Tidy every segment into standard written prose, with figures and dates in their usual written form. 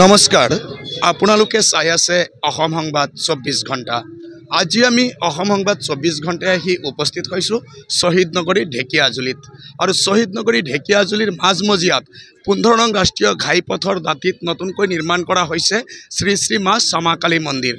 নমস্কাৰ আপোনালোকে চাই আছে অসম সংবাদ 24 ঘণ্টা। আজি আমি অসম সংবাদ 24 ঘণ্টায় আহি উপস্থিত হৈছোঁ শ্বহীদ নগৰী ঢেকিয়াজুলিত আৰু শ্বহীদ নগৰী ঢেকিয়াজুলিৰ মাজমজিয়াত 15 নং ৰাষ্ট্ৰীয় ঘাইপথৰ দাঁতিত নতুনকৈ নিৰ্মাণ কৰা হৈছে শ্ৰী শ্ৰী মা শ্যামাকালী মন্দিৰ।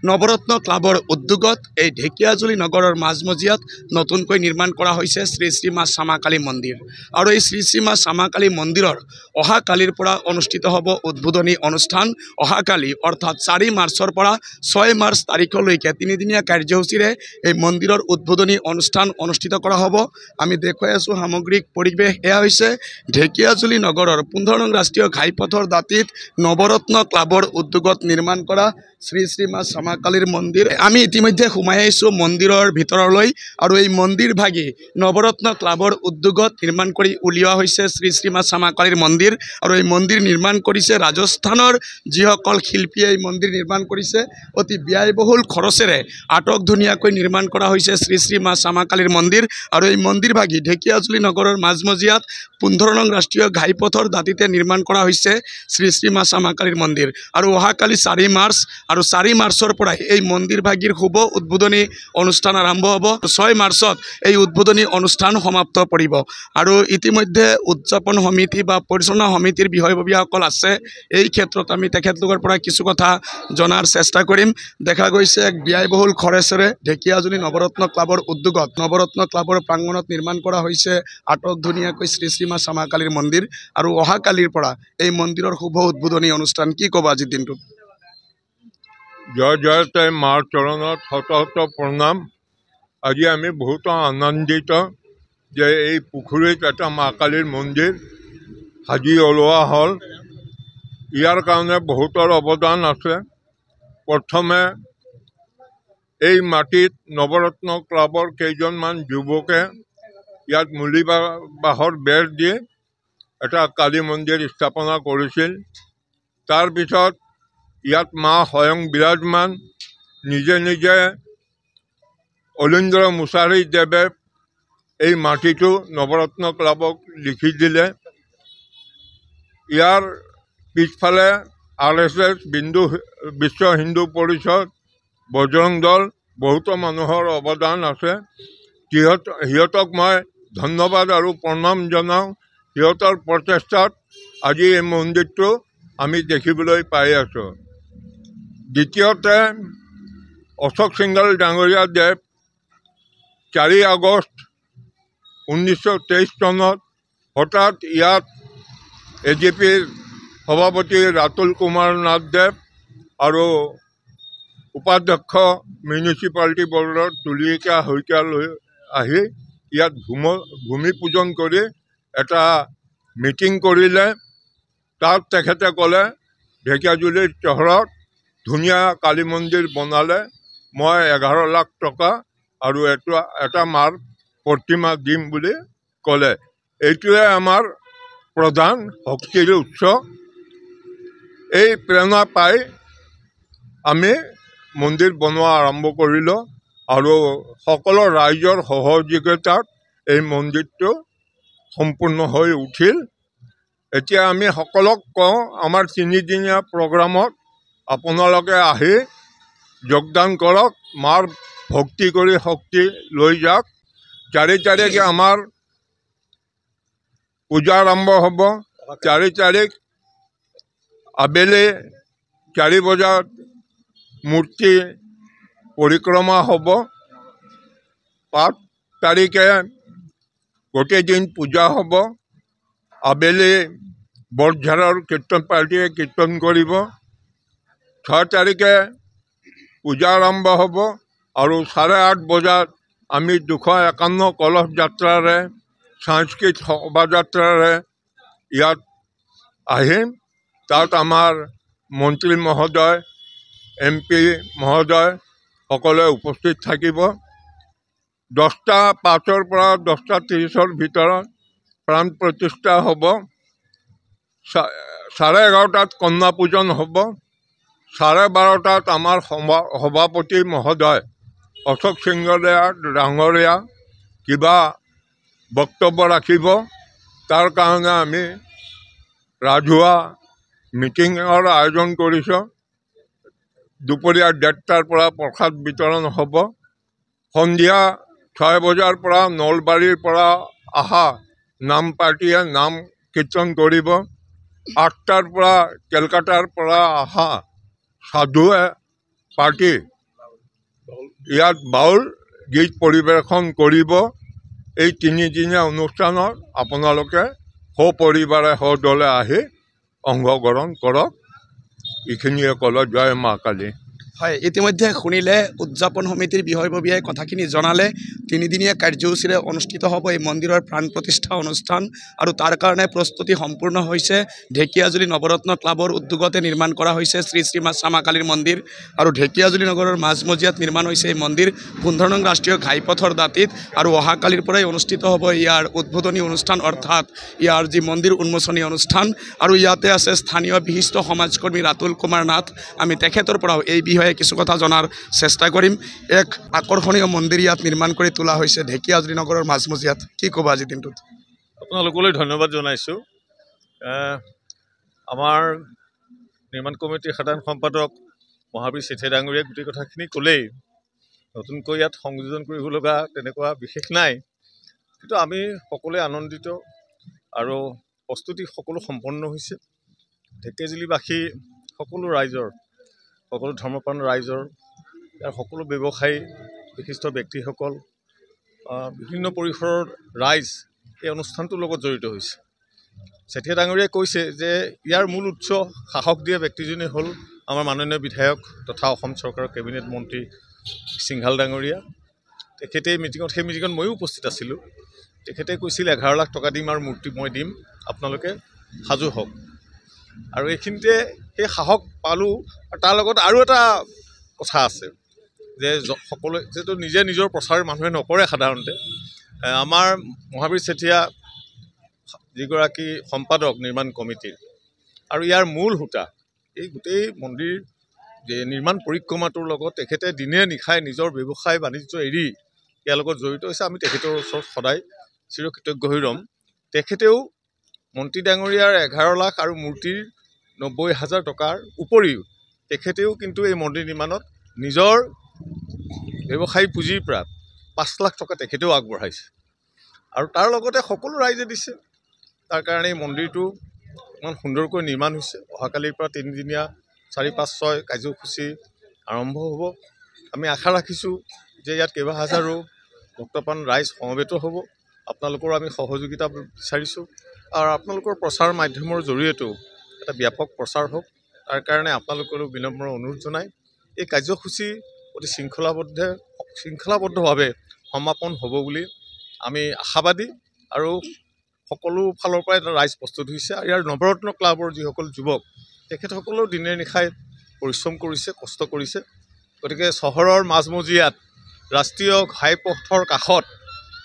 নৱৰত্ন ক্লাবৰ উদ্যোগত এই ঢেকিয়াজুলি নগৰৰ মাজমজিয়াত নতুনকৈ নিৰ্মাণ কৰা হৈছে শ্ৰী শ্ৰী মা শ্যামাকালী মন্দিৰ আৰু এই শ্ৰী শ্ৰী মা শ্যামাকালী মন্দিৰৰ অহাকালিৰ পৰা অনুষ্ঠিত হ'ব উদ্বোধনী অনুষ্ঠান। অহাকালি অৰ্থাৎ 4 মাৰ্চৰ পৰা 6 মাৰ্চ তাৰিখলৈকে 3দিনীয়া কাৰ্যসূচীৰে এই মন্দিৰৰ উদ্বোধনী অনুষ্ঠান অনুষ্ঠিত কৰা হ'ব। আমি দেখুৱাই আছোঁ সামগ্ৰিক পৰিৱেশ। এয়া হৈছে ঢেকিয়াজুলি নগৰৰ 15 নং ৰাষ্ট্ৰীয় ঘাইপথৰ দাঁতিত নৱৰত্ন ক্লাবৰ উদ্যোগত নিৰ্মাণ কৰা শ্ৰী শ্ৰী মা শ্যামাকালীৰ মন্দিৰ। আমি ইতিমধ্যে সোমাই আহিছোঁ মন্দিৰৰ ভিতৰলৈ আৰু এই মন্দিৰ ভাগি নৱৰত্ন ক্লাবৰ উদ্যোগত নিৰ্মাণ কৰি উলিওৱা হৈছে শ্ৰী শ্ৰী মা শ্যামাকালীৰ মন্দিৰ আৰু এই মন্দিৰ নিৰ্মাণ কৰিছে ৰাজস্থানৰ যিসকল শিল্পীয়ে এই মন্দিৰ নিৰ্মাণ কৰিছে। অতি ব্যয়বহুল খৰচেৰে আটক ধুনীয়াকৈ নিৰ্মাণ কৰা হৈছে শ্ৰী শ্ৰী মা শ্যামাকালীৰ মন্দিৰ আৰু এই মন্দিৰ ভাগি ঢেকিয়াজুলি নগৰৰ মাজমজিয়াত 15 নং ৰাষ্ট্ৰীয় ঘাইপথৰ দাঁতিতে নিৰ্মাণ কৰা হৈছে শ্ৰী শ্ৰী মা শ্যামাকালীৰ মন্দিৰ আৰু অহাকালি 4 মাৰ্চ আৰু 4 মাৰ্চৰ পৰা এই মন্দিৰ ভাগিৰ শুভ উদ্বোধনী অনুষ্ঠান আৰম্ভ হ'ব। 6 মাৰ্চত এই উদ্বোধনী অনুষ্ঠান সমাপ্ত পৰিব আৰু ইতিমধ্যে উদযাপন সমিতি বা পৰিচালনা সমিতিৰ বিষয়ববীয়াসকল আছে। এই ক্ষেত্ৰত আমি তেখেতলোকৰ পৰা কিছু কথা জনাৰ চেষ্টা কৰিম। দেখা গৈছে এক ব্যয়বহুল খৰচেৰে ঢেকিয়াজুলি নৱৰত্ন ক্লাবৰ উদ্যোগত নৱৰত্ন ক্লাবৰ প্ৰাংগণত নিৰ্মাণ কৰা হৈছে আটক ধুনীয়াকৈ শ্ৰী শ্ৰী মা শ্যামাকালীৰ মন্দিৰ আৰু অহাকালিৰ পৰা এই মন্দিৰৰ শুভ উদ্বোধনী অনুষ্ঠান। কি ক'ব আজিৰ দিনটোত? জয় জয়তে মাৰ চৰণত শত শত প্ৰণাম। আজি আমি বহুত আনন্দিত যে এই পুখুৰীত এটা মা কালীৰ মন্দিৰ সাজি ওলোৱা হ'ল। ইয়াৰ কাৰণে বহুতৰ অৱদান আছে। প্ৰথমে এই মাটিত নৱৰত্ন ক্লাবৰ কেইজনমান যুৱকে ইয়াত মুলি বাঁহৰ বেৰ দি এটা কালী মন্দিৰ স্থাপনা কৰিছিল। তাৰপিছত ইয়াত মা স্বয়ং বিৰাজমান। নিজে নিজে অলিন্দ্ৰ মুছাৰী দেৱে এই মাটিটো নৱৰত্ন ক্লাবক লিখি দিলে। ইয়াৰ পিছফালে RSS বিশ্ব হিন্দু পৰিষদ বজৰং দল বহুতো মানুহৰ অৱদান আছে। সিহঁতক মই ধন্যবাদ আৰু প্ৰণাম জনাওঁ। সিহঁতৰ প্ৰচেষ্টাত আজি এই মন্দিৰটো আমি দেখিবলৈ পাই আছোঁ। দ্বিতীয়তে অশোক সিংঘল ডাঙৰীয়া দেৱ 4 আগষ্ট 1923 চনত হঠাৎ ইয়াত AJPৰ সভাপতি ৰাতুল কুমাৰ নাথ দেৱ আৰু উপাধ্যক্ষ মিউনিচিপালিটি বৰ্ডৰ তুলিকা শইকীয়ালৈ আহি ইয়াত ভূমি পূজন কৰি এটা মিটিং কৰিলে। তাত তেখেতে ক'লে ঢেকিয়াজুলিৰ চহৰত ধুনীয়া কালী মন্দিৰ বনালে মই 11 লাখ টকা আৰু এটা মাৰ প্ৰতিমা দিম বুলি ক'লে। এইটোৱে আমাৰ প্ৰধান শক্তিৰ উৎস। এই প্ৰেৰণা পাই আমি মন্দিৰ বনোৱা আৰম্ভ কৰিলোঁ আৰু সকলো ৰাইজৰ সহযোগিতাত এই মন্দিৰটো সম্পূৰ্ণ হৈ উঠিল। এতিয়া আমি সকলোক কওঁ আমাৰ 3দিনীয়া প্ৰগ্ৰামত আপোনালোকে আহি যোগদান কৰক, মাৰ ভক্তি কৰি শক্তি লৈ যাওক। 4 তাৰিখে আমাৰ পূজা আৰম্ভ হ'ব। 4 তাৰিখ আবেলি 4 বজাত মূৰ্তি পৰিক্ৰমা হ'ব। 5 তাৰিখে গোটেই দিন পূজা হ'ব। আবেলি বৰঝাৰৰ কীৰ্তন পাৰ্টীয়ে কীৰ্তন কৰিব। 6 তাৰিখে পূজা আৰম্ভ হ'ব আৰু 8:30 বজাত আমি 251 কলহ যাত্ৰাৰে সাংস্কৃতিক শোভাযাত্ৰাৰে ইয়াত আহিম। তাত আমাৰ মন্ত্ৰী মহোদয় MP মহোদয় সকলোৱে উপস্থিত থাকিব। 10:05 পৰা 10:30 ভিতৰত প্ৰাণ প্ৰতিষ্ঠা হ'ব। 11:30 কন্যা পূজন হ'ব। 12:30 আমাৰ সভাপতি মহোদয় অশোক সিংঘল ডাঙৰীয়া কিবা বক্তব্য ৰাখিব। তাৰ কাৰণে আমি ৰাজহুৱা মিটিঙৰ আয়োজন কৰিছোঁ। দুপৰীয়া 1:30টাৰ পৰা প্ৰসাদ বিতৰণ হ'ব। সন্ধিয়া 6 বজাৰ পৰা নলবাৰীৰ পৰা অহা নাম পাৰ্টীয়ে নাম কীৰ্তন কৰিব। 8টাৰ পৰা কেলকাতাৰ পৰা অহা সাধুৱে পাৰ্টী ইয়াত বাউল গীত পৰিৱেশন কৰিব। এই 3দিনীয়া অনুষ্ঠানত আপোনালোকে সপৰিবাৰে সদলে আহি অংশগ্ৰহণ কৰক। এইখিনিয়ে ক'লে। জয় মা কালী। হয়, ইতিমধ্যে শুনিলে উদযাপন সমিতিৰ বিষয়ববীয়াই কথাখিনি জনালে। 3দিনীয়া কাৰ্যসূচীৰে অনুষ্ঠিত হ'ব এই মন্দিৰৰ প্ৰাণ প্ৰতিষ্ঠা অনুষ্ঠান আৰু তাৰ কাৰণে প্ৰস্তুতি সম্পূৰ্ণ হৈছে। ঢেকীয়াজুলি নৱৰত্ন ক্লাবৰ উদ্যোগতে নিৰ্মাণ কৰা হৈছে শ্ৰী শ্ৰী মা শ্যামা কালীৰ মন্দিৰ আৰু ঢেকীয়াজুলি নগৰৰ মাজমজিয়াত নিৰ্মাণ হৈছে এই মন্দিৰ 15 নং ৰাষ্ট্ৰীয় ঘাইপথৰ দাঁতিত। আৰু অহাকালিৰ পৰাই অনুষ্ঠিত হ'ব ইয়াৰ উদ্বোধনী অনুষ্ঠান, অৰ্থাৎ ইয়াৰ যি মন্দিৰ উন্মোচনী অনুষ্ঠান। আৰু ইয়াতে আছে স্থানীয় বিশিষ্ট সমাজকৰ্মী ৰাতুল কুমাৰ নাথ। আমি তেখেতৰ পৰাও এই বিষয়ে কিছু কথা জনাৰ চেষ্টা কৰিম। এক আকৰ্ষণীয় মন্দিৰ ইয়াত নিৰ্মাণ কৰি তোলা হৈছে ঢেকীয়াজুলি নগৰৰ মাজমজিয়াত। কি ক'ব আজিৰ দিনটোত? আপোনালোকলৈ ধন্যবাদ জনাইছোঁ। আমাৰ নিৰ্মাণ কমিটিৰ সাধাৰণ সম্পাদক মহাবীৰ চেতিয়া ডাঙৰীয়াই গোটেই কথাখিনি ক'লেই। নতুনকৈ ইয়াত সংযোজন কৰিব লগা তেনেকুৱা বিশেষ নাই, কিন্তু আমি সকলোৱে আনন্দিত আৰু প্ৰস্তুতি সকলো সম্পন্ন হৈছে। ঢেকীয়াজুলিবাসী সকলো ৰাইজৰ, সকলো ধৰ্মপ্ৰাণ ৰাইজৰ, ইয়াৰ সকলো ব্যৱসায়ী, বিশিষ্ট ব্যক্তিসকল, বিভিন্ন পৰিসৰৰ ৰাইজ এই অনুষ্ঠানটোৰ লগত জড়িত হৈছে। চেতিয়া ডাঙৰীয়াই কৈছে যে ইয়াৰ মূল উৎস সাহস দিয়া ব্যক্তিজনেই হ'ল আমাৰ মাননীয় বিধায়ক তথা অসম চৰকাৰৰ কেবিনেট মন্ত্ৰী সিংঘাল ডাঙৰীয়া। তেখেতে সেই মিটিঙত ময়ো উপস্থিত আছিলোঁ। তেখেতে কৈছিল 11 লাখ টকা দিম আৰু মূৰ্তি মই দিম, আপোনালোকে সাজু হওক। আৰু এইখিনিতে সেই সাহস পালোঁ। আৰু তাৰ লগত আৰু এটা কথা আছে যে সকলোৱে যিহেতু নিজে নিজৰ প্ৰচাৰ মানুহে নকৰে সাধাৰণতে। আমাৰ মহাবীৰ চেতিয়া যিগৰাকী সম্পাদক নিৰ্মাণ কমিটিৰ আৰু ইয়াৰ মূল হোতা এই গোটেই মন্দিৰ যে নিৰ্মাণ পৰিক্ৰমাটোৰ লগত তেখেতে দিনে নিশাই নিজৰ ব্যৱসায় বাণিজ্য এৰি ইয়াৰ লগত জড়িত হৈছে। আমি তেখেতৰ ওচৰত সদায় চিৰকৃতজ্ঞ হৈ ৰ'ম। তেখেতেও মন্ত্ৰী ডাঙৰীয়াৰ 11 লাখ আৰু মূৰ্তিৰ 90,000 টকাৰ উপৰিও তেখেতেও কিন্তু এই মন্দিৰ নিৰ্মাণত নিজৰ ব্যৱসায়ী পুঁজিৰ পৰা 5 লাখ টকা তেখেতেও আগবঢ়াইছে আৰু তাৰ লগতে সকলো ৰাইজে দিছে। তাৰ কাৰণে এই মন্দিৰটো ইমান সুন্দৰকৈ নিৰ্মাণ হৈছে। অহাকালিৰ পৰা 3দিনীয়া 4, 5, 6 কাৰ্যসূচী আৰম্ভ হ'ব। আমি আশা ৰাখিছোঁ যে ইয়াত কেইবা হাজাৰো ভক্তপ্ৰাণ ৰাইজ সমবেত হ'ব। আপোনালোকৰো আমি সহযোগিতা বিচাৰিছোঁ আৰু আপোনালোকৰ প্ৰচাৰ মাধ্যমৰ জৰিয়তেও এটা ব্যাপক প্ৰচাৰ হওক, তাৰ কাৰণে আপোনালোকৰো বিনম্ৰ অনুৰোধ জনাই এই কাৰ্যসূচী অতি শৃংখলাবদ্ধভাৱে সমাপন হ'ব বুলি আমি আশাবাদী। আৰু সকলো ফালৰ পৰা এটা ৰাইজ প্ৰস্তুত হৈছে। আৰু ইয়াৰ নৱৰত্ন ক্লাবৰ যিসকল যুৱক তেখেতসকলেও দিনে নিশাই পৰিশ্ৰম কৰিছে, কষ্ট কৰিছে। গতিকে চহৰৰ মাজমজিয়াত ৰাষ্ট্ৰীয় ঘাইপথৰ কাষত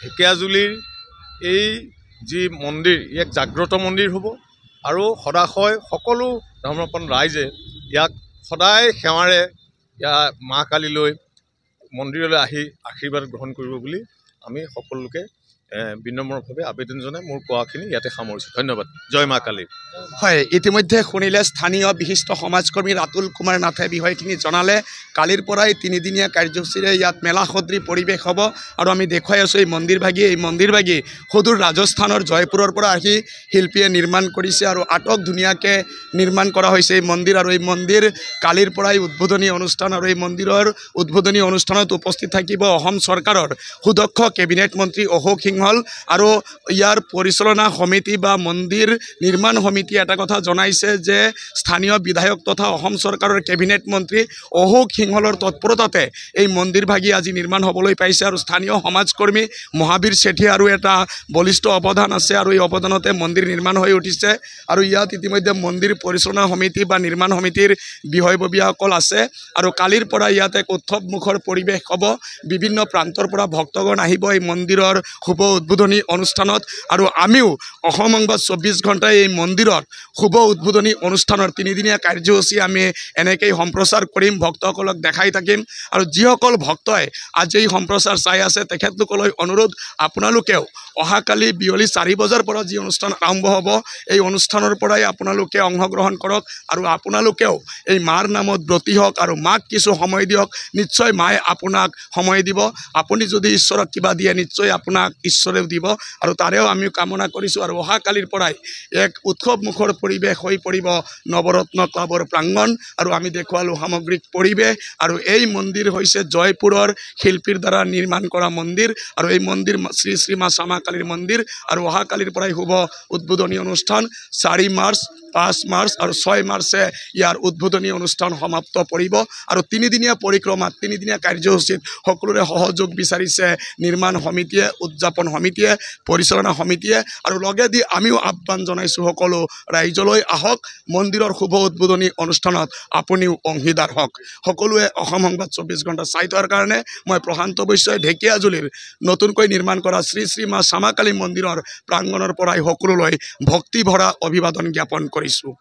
ঢেকীয়াজুলিৰ এই যি মন্দিৰ, এক জাগ্ৰত মন্দিৰ হ'ব আৰু সদাশয় সকলো ধৰ্মপ্ৰাণ ৰাইজে ইয়াক সদায় সেৱাৰে মা কালীলৈ মন্দিৰলৈ আহি আশীৰ্বাদ গ্ৰহণ কৰিব বুলি আমি সকলোকে বিনম্ৰভাৱে আবেদন জনাই মোৰ কোৱাখিনি ইয়াতে সামৰিছোঁ। ধন্যবাদ। জয় মা কালী। হয়, ইতিমধ্যে শুনিলে স্থানীয় বিশিষ্ট সমাজকৰ্মী ৰাতুল কুমাৰ নাথে বিষয়খিনি জনালে। কালিৰ পৰাই 3দিনীয়া কাৰ্যসূচীৰে ইয়াত মেলা সদৃশ পৰিৱেশ হ'ব আৰু আমি দেখুৱাই আছোঁ এই মন্দিৰ ভাগি সুদূৰ ৰাজস্থানৰ জয়পুৰৰ পৰা আহি শিল্পীয়ে নিৰ্মাণ কৰিছে আৰু আটক ধুনীয়াকৈ নিৰ্মাণ কৰা হৈছে এই মন্দিৰ। আৰু এই মন্দিৰ কালিৰ পৰাই উদ্বোধনী অনুষ্ঠান আৰু এই মন্দিৰৰ উদ্বোধনী অনুষ্ঠানত উপস্থিত থাকিব অসম চৰকাৰৰ সুদক্ষ কেবিনেট মন্ত্ৰী অশোক সিংহল আৰু ইয়াৰ পৰিচালনা সমিতি বা মন্দিৰ নিৰ্মাণ সমিতি এটা কথা জনাইছে যে স্থানীয় বিধায়ক তথা অসম চৰকাৰৰ কেবিনেট মন্ত্ৰী অশোক সিংহলৰ তৎপৰতাতে এই মন্দিৰ ভাগি আজি নিৰ্মাণ হ'বলৈ পাইছে। আৰু স্থানীয় সমাজকৰ্মী মহাবীৰ চেতিয়াৰো এটা বলিষ্ঠ অৱদান আছে আৰু এই অৱদানতে মন্দিৰ নিৰ্মাণ হৈ উঠিছে। আৰু ইয়াত ইতিমধ্যে মন্দিৰ পৰিচালনা সমিতি বা নিৰ্মাণ সমিতিৰ বিষয়ববীয়াসকল আছে আৰু কালিৰ পৰা ইয়াত এক উৎসৱমুখৰ পৰিৱেশ হ'ব। বিভিন্ন প্ৰান্তৰ পৰা ভক্তগণ আহিব এই মন্দিৰৰ শুভ উদ্বোধনী অনুষ্ঠানত আৰু আমিও অসম সংবাদ 24 ঘণ্টাই এই মন্দিৰৰ শুভ উদ্বোধনী অনুষ্ঠানৰ 3দিনীয়া কাৰ্যসূচী আমি এনেকৈ সম্প্ৰচাৰ কৰিম, ভক্তসকলক দেখাই থাকিম। আৰু যিসকল ভক্তই আজি এই সম্প্ৰচাৰ চাই আছে তেখেতলোকলৈ অনুৰোধ, আপোনালোকেও অহাকালি বিয়লি 4 বজাৰ পৰা যি অনুষ্ঠান আৰম্ভ হ'ব এই অনুষ্ঠানৰ পৰাই আপোনালোকে অংশগ্ৰহণ কৰক আৰু আপোনালোকেও এই মাৰ নামত ব্ৰতী হওক আৰু মাক কিছু সময় দিয়ক। নিশ্চয় মায়ে আপোনাক সময় দিব। আপুনি যদি ঈশ্বৰক কিবা দিয়ে নিশ্চয় আপোনাক ঈশ্বৰেও দিব আৰু তাৰেও আমি কামনা কৰিছোঁ। আৰু অহাকালিৰ পৰাই এক উৎসৱমুখৰ পৰিৱেশ হৈ পৰিব নৱৰত্ন ক্লাবৰ প্ৰাংগণ। আৰু আমি দেখুৱালোঁ সামগ্ৰিক পৰিৱেশ। আৰু এই মন্দিৰ হৈছে জয়পুৰৰ শিল্পীৰ দ্বাৰা নিৰ্মাণ কৰা মন্দিৰ আৰু এই মন্দিৰ শ্ৰী শ্ৰী মা শ্যামা কালীৰ মন্দিৰ। আৰু অহাকালিৰ পৰাই শুভ উদ্বোধনী অনুষ্ঠান 4 মাৰ্চ, 5 মাৰ্চ আৰু 6 মাৰ্চে ইয়াৰ উদ্বোধনী অনুষ্ঠান সমাপ্ত পৰিব। আৰু 3দিনীয়া পৰিক্ৰমাত 3দিনীয়া কাৰ্যসূচীত সকলোৰে সহযোগ বিচাৰিছে নিৰ্মাণ সমিতিয়ে, উদযাপন সমিতিয়ে, পৰিচালনা সমিতিয়ে। আৰু লগেদি আমিও আহ্বান জনাইছোঁ সকলো ৰাইজলৈ, আহক মন্দিৰৰ শুভ উদ্বোধনী অনুষ্ঠানত আপুনিও অংশীদাৰ হওক। সকলোৱে অসম সংবাদ 24 ঘণ্টা চাই থোৱাৰ কাৰণে মই প্ৰশান্ত বৈশ্যই ঢেকীয়াজুলিৰ নতুনকৈ নিৰ্মাণ কৰা শ্ৰী শ্ৰী মা শ্যামা কালী মন্দিৰৰ প্ৰাংগণৰ পৰাই সকলোলৈ ভক্তি ভৰা অভিবাদন জ্ঞাপন কৰিছোঁ।